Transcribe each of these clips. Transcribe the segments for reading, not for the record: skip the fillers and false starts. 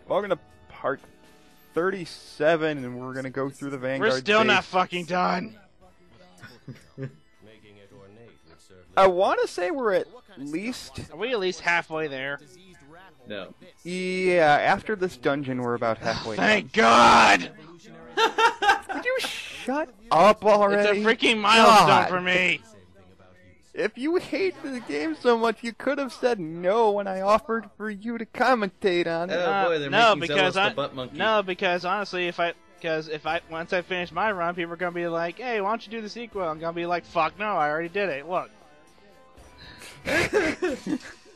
Welcome to part 37, and we're gonna go through the Vanguard. We're still base. not fucking done. I want to say we're at least... Are we at least halfway there? No. Yeah, after this dungeon, we're about halfway Thank God! done. Did you shut up already? It's a freaking milestone God. for me. If you hate the game so much, you could have said no when I offered for you to commentate on it. Oh boy, they're no, making because Zealous the butt monkey. No, because honestly, if I once I finish my run, people are gonna be like, "Hey, why don't you do the sequel?" I'm gonna be like, "Fuck no, I already did it. Look."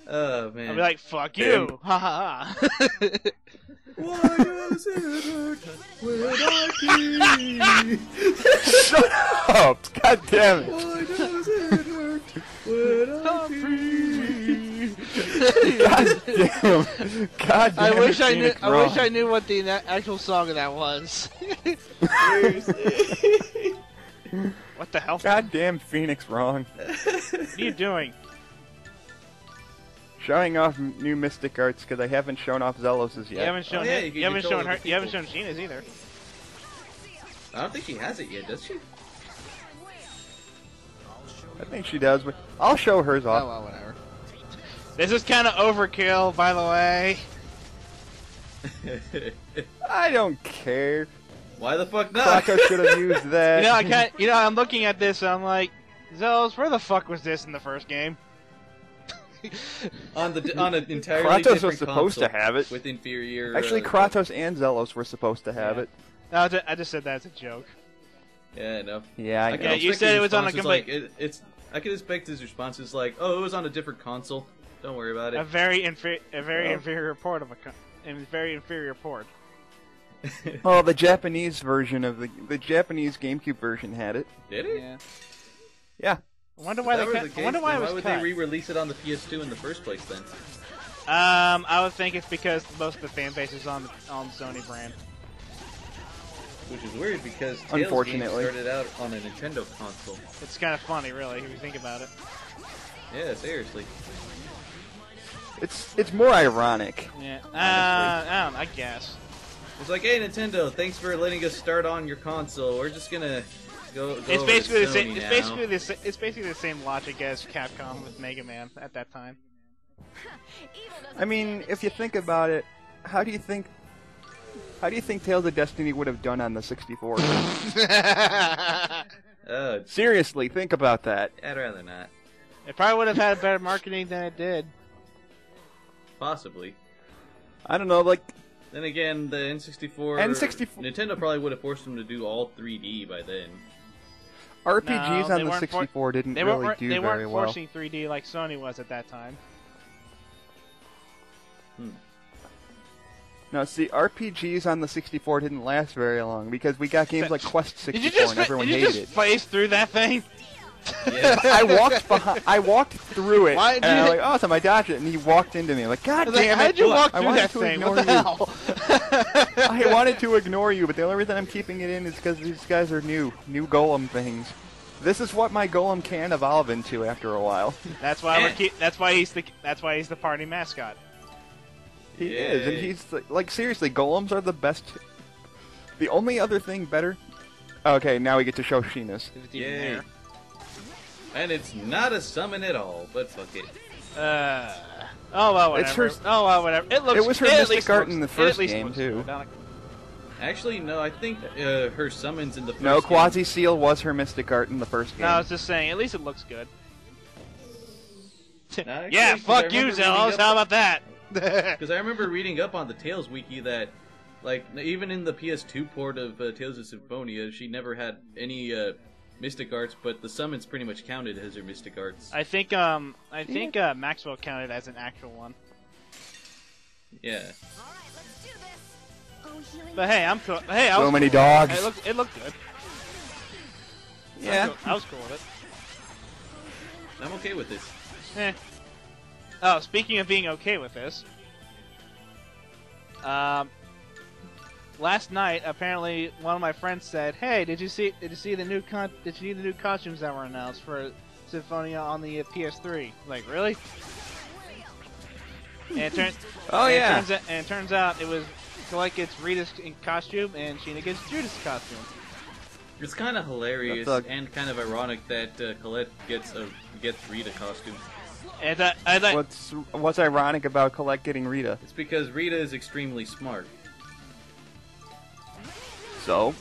Oh man. I'll be like, "Fuck you, ha ha ha." Why does it hurt when I pee? Shut up! God damn it! Why does it hurt when I pee? God damn! God damn! I wish I knew. Phoenix I wish Wrong. I knew what the actual song of that was. Seriously. What the hell? God damn Phoenix wrong. What are you doing? Showing off new Mystic Arts because I haven't shown off Zelos's You yet. haven't shown. yeah, him, you you haven't control shown her. other You haven't people. shown Sheena's either. I don't think she has it yet, does she? I think she does, but I'll show hers Oh off. well, whatever. This is kind of overkill, by the way. I don't care. Why the fuck not? Kratos should have used that. I'm looking at this, and I'm like, Zelos, where the fuck was this in the first game? on an entirely Kratos different was supposed to console have it. with inferior. Actually, Kratos and Zelos were supposed to have Yeah. it. No, I just said that as a joke. Yeah, no. Yeah, I know. Yeah, you said it was on a complete- I could expect his responses like, "Oh, it was on a different console. Don't worry about A it." very inferior port of very inferior port. Oh, the Japanese version of the Japanese GameCube version had it. Did it? Yeah. Yeah. I wonder If why that they was cut. the case, I wonder why then it was why would cut. they re-release it on the PS2 in the first place then? I would think it's because most of the fan base is on the Sony brand. Which is weird because Tales Unfortunately. games started out on a Nintendo console. It's kind of funny, really, if you think about it. Yeah, seriously. It's more ironic. Yeah. I don't know, I guess. It's like, hey Nintendo, thanks for letting us start on your console. We're just gonna go It's over basically to the same. Sony It's now. basically the same logic as Capcom with Mega Man at that time. I mean, if you think about it, how do you think Tales of Destiny would have done on the 64? Seriously, think about that. I'd rather not. It probably would have had better marketing than it did. Possibly. I don't know, like, Then again, the N64... Nintendo probably would have forced them to do all 3D by then. RPGs No, on the 64 didn't They really weren't. do They very weren't well. forcing 3D like Sony was at that time. No, see, RPGs on the 64 didn't last very long because we got games like Quest 64 and everyone did you hated just it. phase through that thing? Yeah. I walked through it, Why and did I'm you- like, awesome, I dodged it, and he walked into me. I'm like, God I was like, damn how it! did you walk I through wanted that to thing? ignore What the you. hell? I wanted to ignore you, but the only reason I'm keeping it in is because these guys are new golem things. This is what my golem can evolve into after a while. That's why That's why he's the party mascot. He is, and he's like, seriously, golems are the best. The only other thing better. Okay, now we get to show Sheena's. If it's even Yay. there. And it's not a summon at all, but fuck it. Oh well, whatever. It's her- Oh well, whatever. It was her at mystic least art looks- in the it at first least game, looks too. good. I don't- Actually, no, I think her summons in the first No, game... Quasi Seal was her mystic art in the first game. No, I was just saying. At least it looks good. No, actually, Yeah, 'cause I fuck you, remember reading Zelos. up- How about that? Because I remember reading up on the Tales wiki that, like, even in the PS2 port of Tales of Symphonia, she never had any mystic arts, but the summons pretty much counted as her mystic arts. I think Maxwell counted as an actual one. Yeah. But hey, I'm cool. Hey, I So was many cool. dogs. It looked good. Yeah. I was cool with it. I'm okay with this. Eh. Oh, speaking of being okay with this, last night apparently one of my friends said, "Hey, did you see the new costumes that were announced for Symphonia on the PS3?" Like, really? And it turns Oh, yeah. It turns out it was Colette gets Rita's costume, and Sheena gets Judith's costume. It's kind of hilarious and kind of ironic that Colette gets Rita costume. And What's ironic about Colette getting Rita? It's because Rita is extremely smart. So?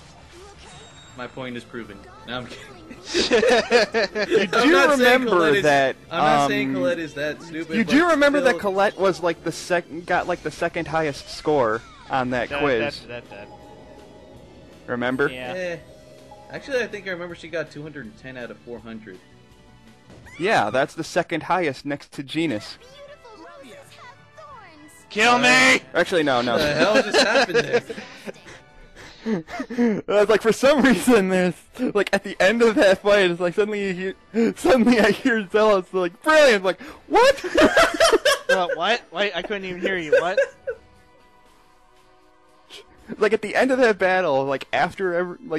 My point is proven. No, I'm kidding. You do remember that? I'm not saying Colette is that stupid. You do remember that Colette was like the second highest score on that quiz. Remember? Yeah. Actually, I think I remember she got 210 out of 400. Yeah, that's the second highest next to Genus. Kill me! Actually, no. What the hell just happened there? Like for some reason, there's like at the end of that fight, it's like suddenly I hear Zealous like brilliant, like what? What? Wait, I couldn't even hear you. What? Like at the end of that battle, like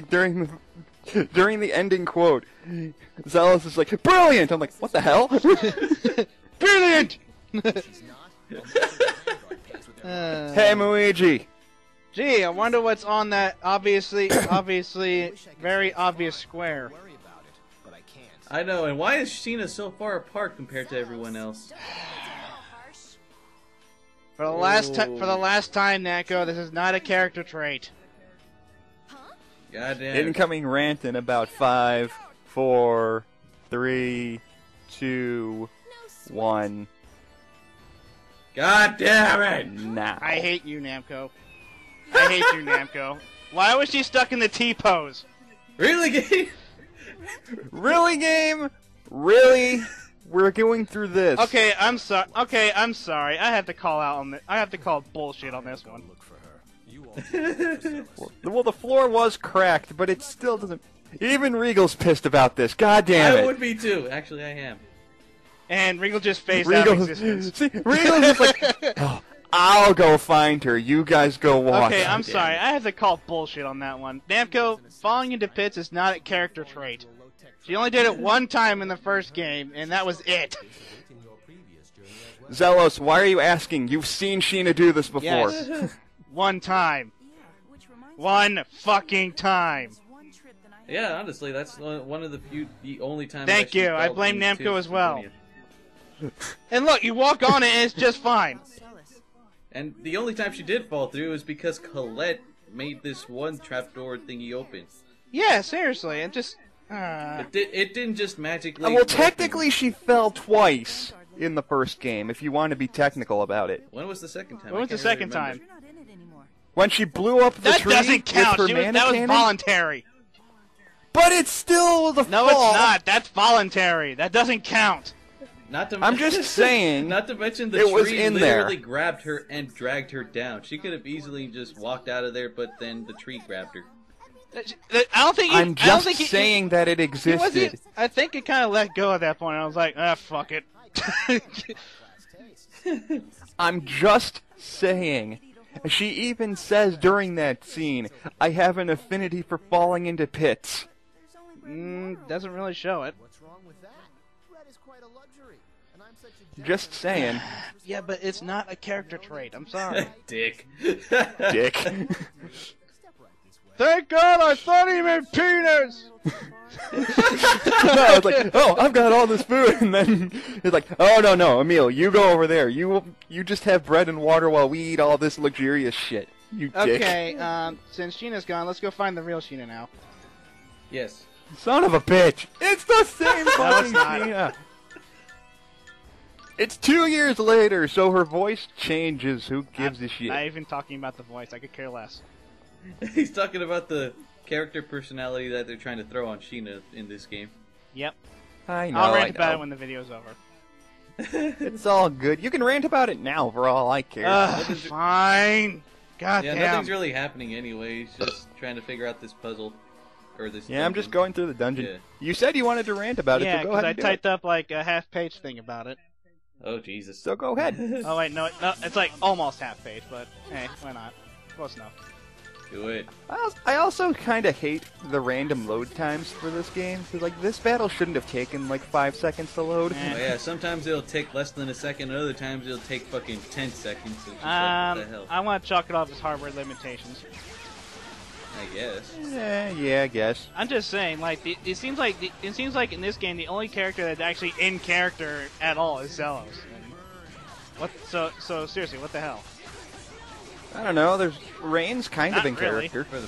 during the ending quote, Zealous is like brilliant. I'm like, what the hell? Brilliant. Hey, Muigi. Gee, I wonder what's on that obviously very obvious square. I know, and why is Sheena so far apart compared to everyone else? For the last time, Nako, this is not a character trait. Goddamn. Incoming rant in about 5, 4, 3, 2, 1. God damn it! Now. I hate you, Namco. I hate you, Namco. Why was she stuck in the T-pose? Really, game? Really, game? Really? We're going through this. Okay, I'm sorry. I have to call out on this. I have to call bullshit on this one. Well, the floor was cracked, but it still doesn't. Even Regal's pissed about this. God damn it! I would be too. Actually, I am. And Regal just phased out of existence. See, Regal's just like, oh, I'll go find her. You guys go watch. Okay, I'm sorry. I have to call bullshit on that one. Namco, falling into pits is not a character trait. She only did it one time in the first game, and that was it. Zealous, why are you asking? You've seen Sheena do this before. Yes. One time. One fucking time. Yeah, honestly, that's one of the only times. Thank you. I blame Namco as well. And look, you walk on it and it's just fine. And the only time she did fall through is because Colette made this one trapdoor thingy open. Yeah, seriously, and just... It didn't just magically... Well, technically she fell twice in the first game, if you want to be technical about it. When was the second time? When was the second time? When she blew up the tree That doesn't count. with her mana that was cannon? voluntary. But it still was a No, fall. it's not. That's voluntary. That doesn't count. I'm just saying. Not to mention the was tree in literally there. grabbed her and dragged her down. She could have easily just walked out of there, but then the tree grabbed her. I don't think. I'm just saying that it existed. I think it kind of let go at that point. I was like, fuck it. I'm just saying. She even says during that scene, I have an affinity for falling into pits. Doesn't really show it. Just saying. Yeah, but it's not a character trait. I'm sorry. Dick. Dick. Thank God I thought he meant penis! No, it's like, oh, I've got all this food, and then it's like, oh, no, Emil, you go over there. You just have bread and water while we eat all this luxurious shit. You dick. Okay, since Sheena's gone, let's go find the real Sheena now. Yes. Son of a bitch. It's the same No, fucking it's not. Sheena. It's 2 years later, so her voice changes. Who gives a shit? Not even talking about the voice. I could care less. He's talking about the character personality that they're trying to throw on Sheena in this game. Yep. I know. I'll rant about it when the video's over. It's all good. You can rant about it now, for all I care. Fine. God Yeah, damn. nothing's really happening anyway. He's just trying to figure out this puzzle. Or this Yeah, I'm just going through the dungeon. Yeah. You said you wanted to rant about it, Yeah, so go because ahead I and do typed it. up like a half-page thing about it. Oh, Jesus. So go ahead. Oh wait, no, it's like almost half-page, but hey, why not? Close enough. Do it. I also kind of hate the random load times for this game. Cause like this battle shouldn't have taken like 5 seconds to load. Oh, yeah, sometimes it'll take less than a second, and other times it'll take fucking 10 seconds. It's just like, what the hell? I want to chalk it off as hardware limitations. I guess. Yeah, I guess. I'm just saying, like, it seems like in this game the only character that's actually in character at all is Zelos. What? So seriously, what the hell? I don't know. There's Rain's kind of Not in really. character. For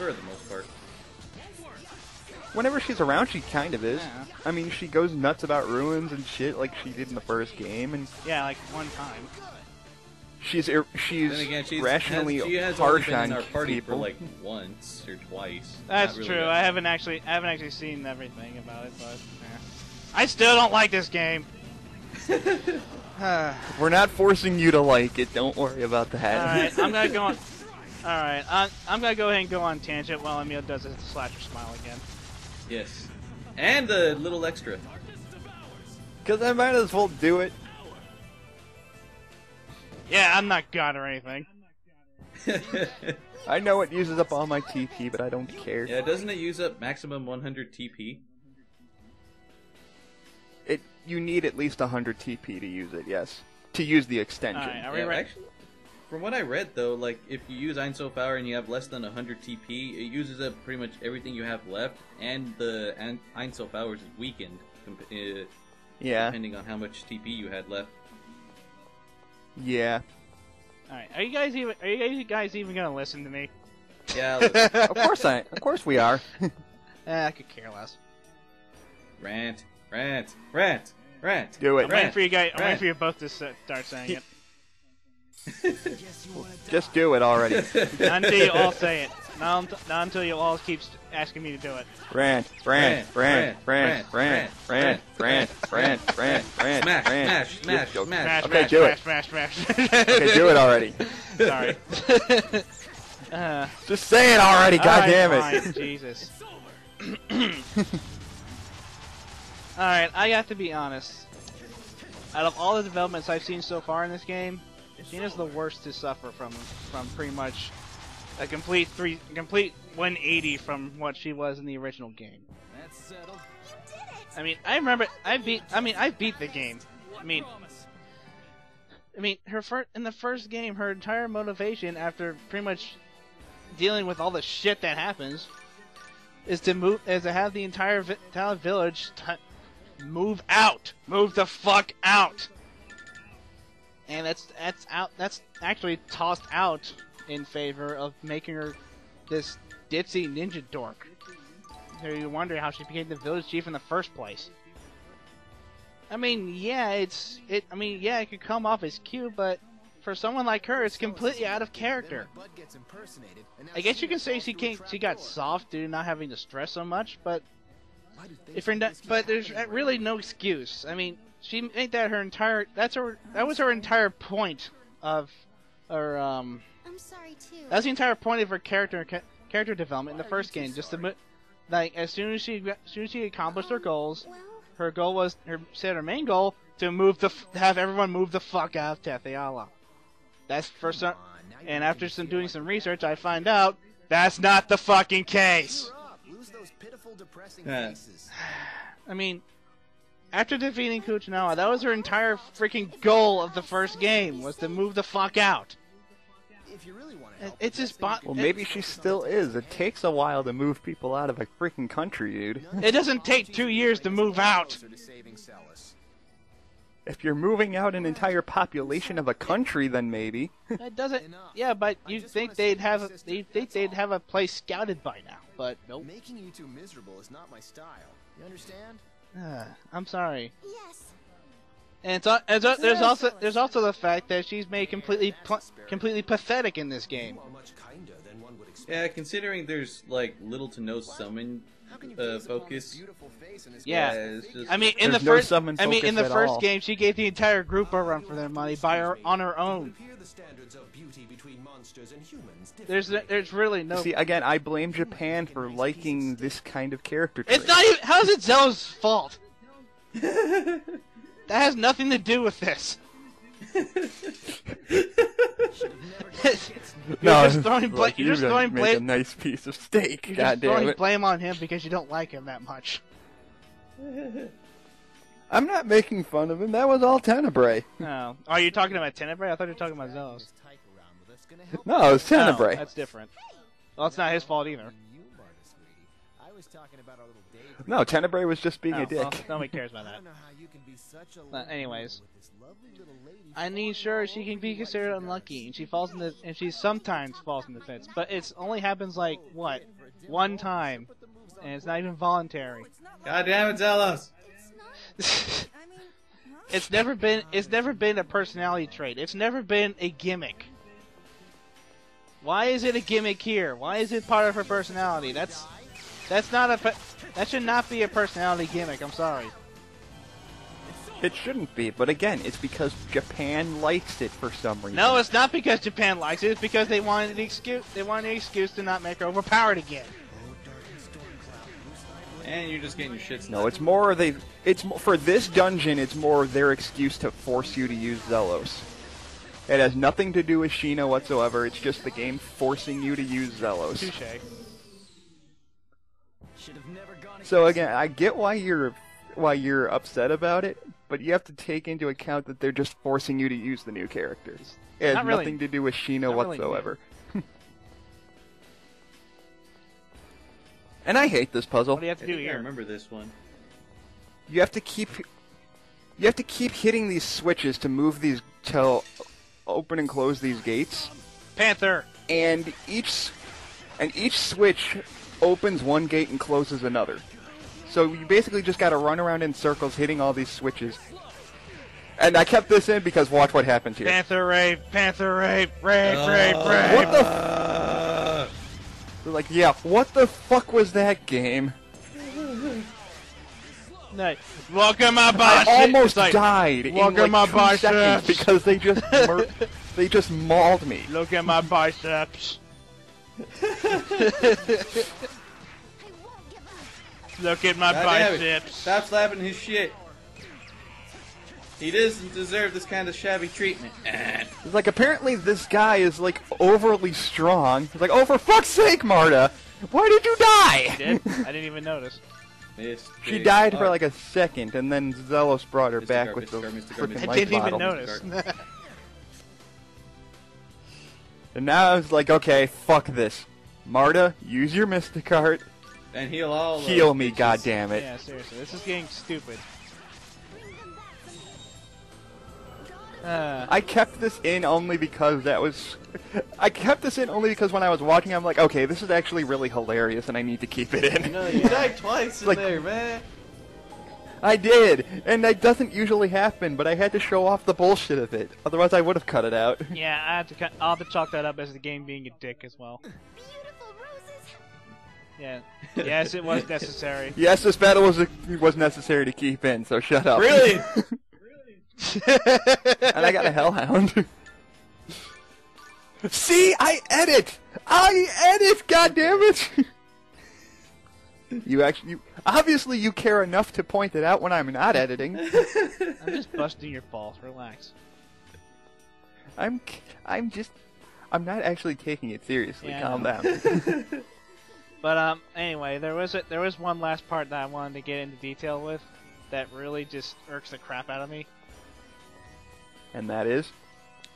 the most part. Whenever she's around, she kind of is. Yeah. I mean, she goes nuts about ruins and shit like she did in the first game, and Yeah, like one time. she's Then again, rationally she has only harsh been in on our party people. for like once or twice. That's Not really true. that I much. haven't actually seen everything about it, but I still don't like this game. We're not forcing you to like it. Don't worry about that. Alright, I'm gonna go on. Alright, I'm gonna go ahead and go on tangent while Emil does his slasher smile again. Yes. And a little extra. Because I might as well do it. Yeah, I'm not God or anything. I know it uses up all my TP, but I don't care. Yeah, doesn't it use up maximum 100 TP? You need at least 100 TP to use it, yes. To use the extension. Alright, are we Yeah, ready? actually, from what I read though, like if you use Einzelpower and you have less than 100 TP, it uses up pretty much everything you have left, and the Einzelpower is weakened, Yeah. depending on how much TP you had left. Yeah. Alright, are you guys even gonna listen to me? Yeah, Of course we are. I could care less. rant. Do it. I'm waiting for you guys. I'm waiting for you both to start saying it. Just do it already. Not until you all say it. Not until you all keep asking me to do it. Rant. Smash, Smash, Okay, smash, do it. smash, smash, smash. Okay, do it already. Sorry. Just say it already, God damn it. Fine, Jesus. Alright, I have to be honest. Out of all the developments I've seen so far in this game, Gina's the worst to suffer from pretty much a complete 180 from what she was in the original game. That's settled. I mean, I remember I beat the game. I mean, in the first game, her entire motivation after pretty much dealing with all the shit that happens is to have the entire town village move the fuck out. And that's actually tossed out in favor of making her this ditzy ninja dork. So you wonder how she became the village chief in the first place. I mean, yeah, it could come off as cute, but for someone like her, it's completely out of character. I guess you can say she got soft due to not having to stress so much, but there's really no excuse. I mean, she made that that was her entire point of her I'm sorry too. That was the entire point of her character development in the first game. Just to as soon as she accomplished her goals, her goal was her main goal to have everyone move the fuck out of Tetheala. That's for some, and after doing some research, I find out that's not the fucking case. I mean, after defeating Kuchinawa, that was her entire freaking goal of the first game, was to move the fuck out. It's just Well, maybe she still is. It takes a while to move people out of a freaking country, dude. It doesn't take 2 years to move out. If you're moving out an entire population of a country, then maybe. It doesn't. Yeah, but you'd think they'd have a place scouted by now, but nope. Making you two miserable is not my style. You understand? I'm sorry. Yes. And there's also the fact that she's made completely pathetic in this game. Yeah, considering there's like little to no summon focus. Yeah, it's just, I mean in There's the no first summon focus at all. game she gave the entire group a run for their money on her own. There's really no. See, again, I blame Japan for liking this kind of character trait. It's not even. How is it Zelo's fault? That has nothing to do with this. You're just throwing blame. like, You're just throwing make a blame. nice piece of steak. You're God just damn throwing it! blame on him because you don't like him that much. I'm not making fun of him. That was all Tenebrae. No. Oh, you're talking about Tenebrae? I thought you were talking about Zelos. No, it was Tenebrae. Oh, that's different. Well, it's not his fault either. No, Tenebrae was just being Oh, a dick. well, nobody cares about that. Anyways, I need sure she can be considered unlucky, and she sometimes falls in the fence, but it only happens like what, one time, and it's not even voluntary. God damn it, Zelos! It's never been a personality trait. It's never been a gimmick. Why is it a gimmick here? Why is it part of her personality? That should not be a personality gimmick. I'm sorry. It shouldn't be, but again, it's because Japan likes it for some reason. No, it's not because Japan likes it. It's because they wanted the excuse. They wanted an excuse to not make her overpowered again. And you're just getting your shit No, it's more for this dungeon. It's more their excuse to force you to use Zelos. It has nothing to do with Sheena whatsoever. It's just the game forcing you to use Zelos. Touche. So again, I get why you're upset about it, but you have to take into account that they're just forcing you to use the new characters. It has Not really. nothing to do with Sheena Not really whatsoever. And I hate this puzzle. What do you have to I do think I here? remember this one. You have to keep hitting these switches to move these to open and close these gates, Panther. and each switch opens one gate and closes another. So you basically just got to run around in circles hitting all these switches. And I kept this in because watch what happens here. Panther rape. Panther rape. Rape. Rape. Rape. What the? They're like, yeah, what the fuck was that game? No. Welcome my I boss. almost died in Look at my like 2 seconds biceps. because they just mauled me. Look at my biceps. Look at my God damn it. biceps. Stop slapping his shit. He doesn't deserve this kind of shabby treatment. It's like, apparently this guy is like overly strong. He's like, oh, for fuck's sake, Marta, why did you die? Did? I didn't even notice. She died for like a second, and then Zelos brought her Mr. back Guard, with Mr. the Guard, Mr. Guard, freaking Mr. I life didn't even bottle. notice. And now I was like, okay, fuck this. Marta, use your Mystic Art. And heal all. Heal me, goddammit. Yeah, seriously, this is getting stupid. I kept this in only because I kept this in only because when I was watching, I'm like, okay, this is actually really hilarious, and I need to keep it in. No, you died twice in Like- there, man. I did, and that doesn't usually happen, but I had to show off the bullshit of it. Otherwise, I would have cut it out. Yeah, I'll have to chalk that up as the game being a dick as well. Beautiful roses. Yeah. Yes, it was necessary. Yes, this battle was necessary to keep in, so shut up. Really? And I got a Hellhound. See, I edit! God damn it! Obviously you care enough to point it out when I'm not editing. I'm just busting your balls. Relax. I'm not actually taking it seriously. Yeah, I Calm know. down. But anyway, there was one last part that I wanted to get into detail with that really just irks the crap out of me. And that is?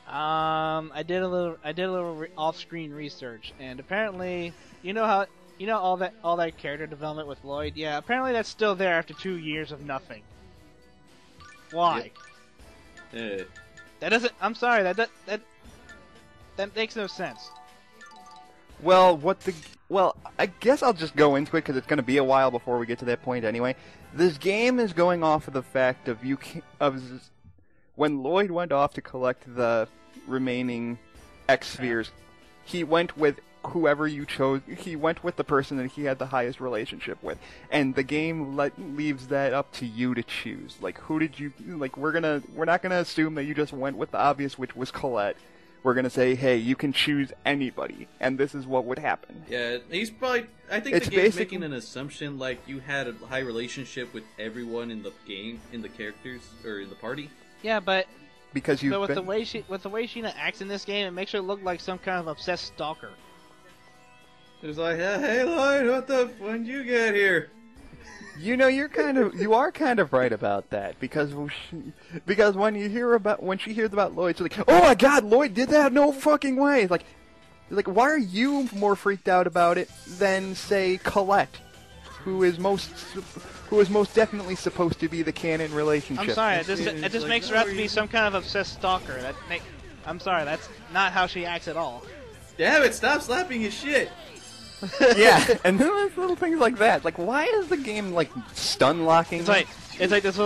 I did a little off-screen research, and apparently, all that character development with Lloyd. Yeah, apparently that's still there after 2 years of nothing. Why? Yeah. That doesn't. I'm sorry. That makes no sense. Well, I guess I'll just go into it because it's going to be a while before we get to that point anyway. This game is going off of the fact of when Lloyd went off to collect the remaining X spheres, he went with whoever you chose. He went with the person that he had the highest relationship with, and the game leaves that up to you to choose. Like, who did you like? We're not gonna assume that you just went with the obvious, which was Colette. We're gonna say, hey, you can choose anybody, and this is what would happen. Yeah, he's probably. I think It's the game's basically- making an assumption like you had a high relationship with everyone in the game, in the characters or in the party. Yeah, but because you've So with been... the way Sheena acts in this game, it makes her look like some kind of obsessed stalker. It's like, hey Lloyd, when did you get here? You know, you are kind of right about that, because when she hears about Lloyd, she's like, oh my god, Lloyd did that? No fucking way! It's like, why are you more freaked out about it than, say, Colette, who is most definitely supposed to be the canon relationship? I'm sorry, it just makes her out to be some kind of obsessed stalker. I'm sorry, that's not how she acts at all. Damn it! Stop slapping his shit. Yeah, and then there's little things like that. Like, why is the game like stun locking? It's like this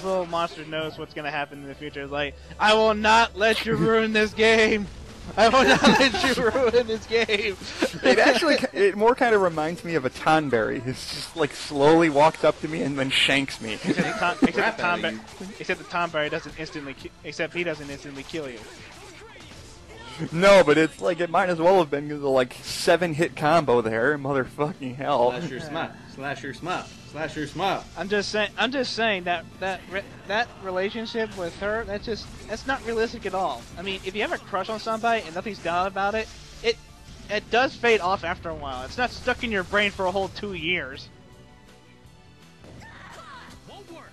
little monster knows what's gonna happen in the future. It's like, I will not let you ruin this game. I will not let you ruin this game. It more kind of reminds me of a Tonberry who just like slowly walks up to me and then shanks me. Except the Tonberry doesn't instantly kill you. No, but it's like it might as well have been the like 7-hit combo there, motherfucking hell. Slash your smile, slash your smile, slash your smile. I'm just saying that relationship with her, that's not realistic at all. I mean, if you have a crush on somebody and nothing's done about it, it does fade off after a while. It's not stuck in your brain for a whole 2 years.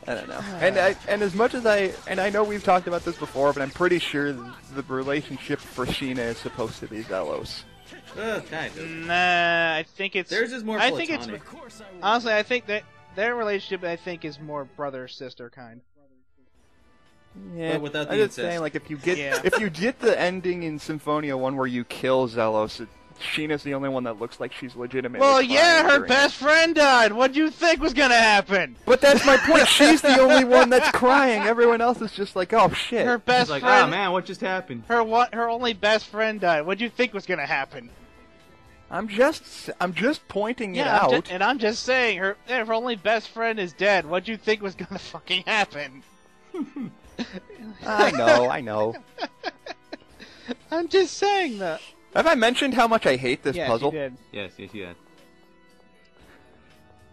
I don't know. And as much as I know we've talked about this before, but I'm pretty sure the relationship for Sheena is supposed to be Zelos. Kind of. Nah, I think it's... Theirs is more platonic. Honestly, I think that their relationship, is more brother-sister kind. Yeah, but without the I'm just incest. saying, like, if you get the ending in Symphonia 1 where you kill Zelos, Sheena's the only one that looks like she's legitimately Well, crying yeah, her during best friend died. What'd you think was gonna happen? But that's my point. She's the only one that's crying. Everyone else is just like, oh shit. Her best She's like, friend. oh man, what just happened? Her only best friend died. What'd you think was gonna happen? I'm just pointing it out. I'm just saying, her only best friend is dead. What'd you think was gonna fucking happen? I know. I'm just saying that. Have I mentioned how much I hate this Yes, puzzle? you did. Yes, you had.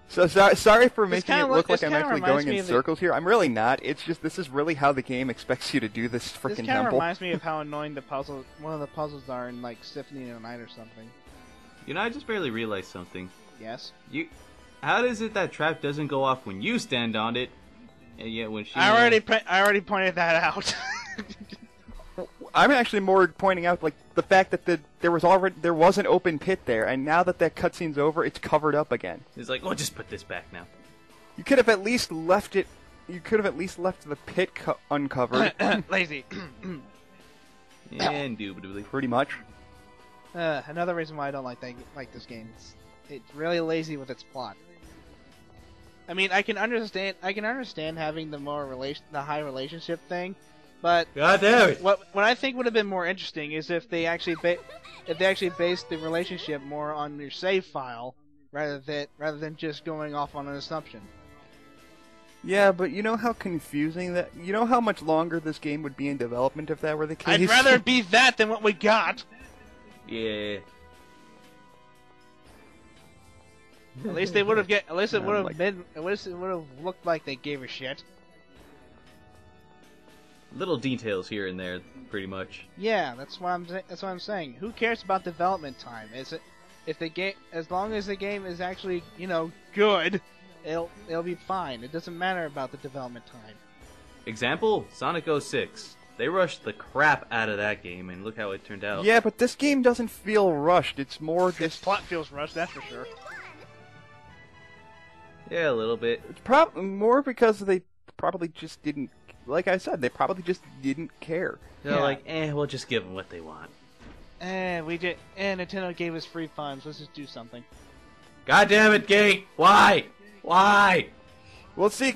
So sorry for making kinda it look like this I'm kinda actually reminds going me in of the- circles here. I'm really not. It's just this is really how the game expects you to do this This freaking kind of temple. reminds me of how annoying one of the puzzles are in like Symphony of the Night or something. You know, I just barely realized something. Yes. How is it that trap doesn't go off when you stand on it, and yet when she... I already pointed that out. I'm actually more pointing out like the fact that there was an open pit there, and now that cutscene's over, it's covered up again. It's like, oh, just put this back now. You could have at least left it. You could have at least left the pit uncovered. Lazy. Indubitably. Pretty much. Another reason why I don't like this game. It's really lazy with its plot. I mean, I can understand having the high relationship thing, but God damn it! What I think would have been more interesting is if they actually based the relationship more on your save file rather than just going off on an assumption. Yeah, but you know how confusing that. You know how much longer this game would be in development if that were the case. I'd rather it be that than what we got. Yeah. At least it would have looked like they gave a shit. Little details here and there, pretty much. Yeah, that's what I'm saying. Who cares about development time? As long as the game is actually, good, it'll be fine. It doesn't matter about the development time. Example, Sonic 06. They rushed the crap out of that game, and look how it turned out. Yeah, but this game doesn't feel rushed. It's more Its plot feels rushed, that's for sure. Yeah, a little bit. It's more because they probably just didn't. Like I said, they probably just didn't care. They're like, we'll just give them what they want. Nintendo gave us free funds. Let's just do something. God damn it, Gate! Why? Well, see,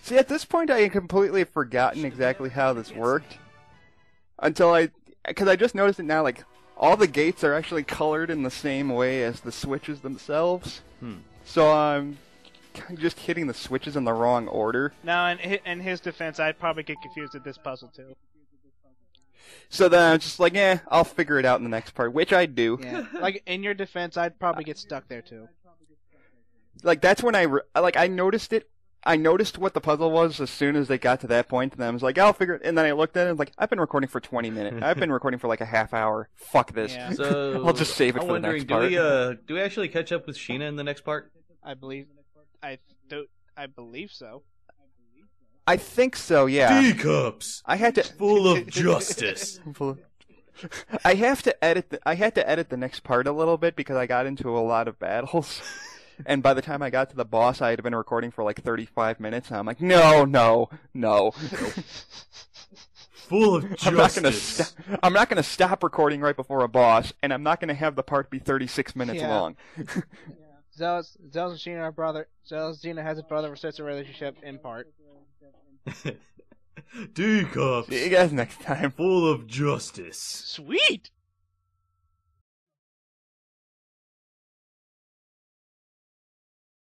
at this point, I had completely forgotten exactly how this worked. Because I just noticed it now, like, all the gates are actually colored in the same way as the switches themselves. So I'm just hitting the switches in the wrong order. Now, in his defense, I'd probably get confused at this puzzle, too. So then I'm just like, I'll figure it out in the next part, which I do. Yeah. Like, in your defense, I'd probably get stuck there, too. Like, that's when I noticed it I noticed what the puzzle was as soon as they got to that point, and I was like, I'll figure it. And then I looked at it and was like, I've been recording for 20 minutes. I've been recording for like a half hour. Fuck this. Yeah. So I'll just save it I'm for the wondering, next part. do we actually catch up with Sheena in the next part? I believe so. I think so, yeah. Teacups, I had to. full of justice. I have to edit. I had to edit the next part a little bit because I got into a lot of battles, and by the time I got to the boss, I had been recording for like 35 minutes. And I'm like, no. Full of justice. I'm not gonna stop recording right before a boss, and I'm not gonna have the part be 36 minutes Yeah. long. Zealous and Xena are brother. Zealous Xena has a brother and sister relationship in part. Teacups, See you guys next time. full of justice. Sweet.